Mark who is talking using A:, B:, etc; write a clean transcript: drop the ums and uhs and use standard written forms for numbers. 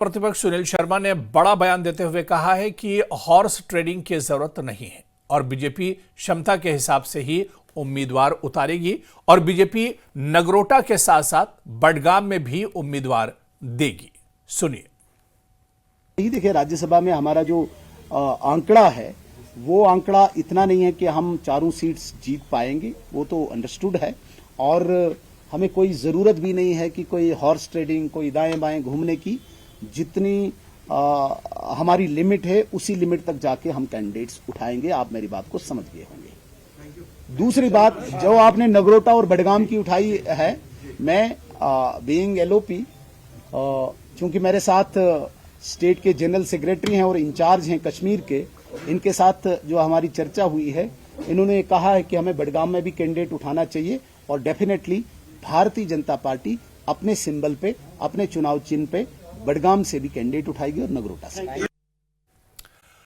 A: प्रतिपक्ष सुनील शर्मा ने बड़ा बयान देते हुए कहा है कि हॉर्स ट्रेडिंग की जरूरत नहीं है और बीजेपी क्षमता के हिसाब से ही उम्मीदवार उतारेगी और बीजेपी नगरोटा के साथ साथ बडगाम में भी उम्मीदवार देगी। सुनिए।
B: देखिए, राज्यसभा में हमारा जो आंकड़ा है वो आंकड़ा इतना नहीं है कि हम चारों सीट्स जीत पाएंगे, वो तो अंडरस्टूड है और हमें कोई जरूरत भी नहीं है कि कोई हॉर्स ट्रेडिंग, कोई दाएं बाएं घूमने की। जितनी हमारी लिमिट है उसी लिमिट तक जाके हम कैंडिडेट्स उठाएंगे। आप मेरी बात को समझ गए होंगे। दूसरी बात जो आपने नगरोटा और बडगाम की उठाई है, मैं बीइंग एलओपी, चूंकि मेरे साथ स्टेट के जनरल सेक्रेटरी हैं और इंचार्ज हैं कश्मीर के, इनके साथ जो हमारी चर्चा हुई है, इन्होंने कहा है कि हमें बडगाम में भी कैंडिडेट उठाना चाहिए और डेफिनेटली भारतीय जनता पार्टी अपने सिंबल पे, अपने चुनाव चिन्ह पे बडगाम से भी कैंडिडेट उठाएगी और नगरोटा से।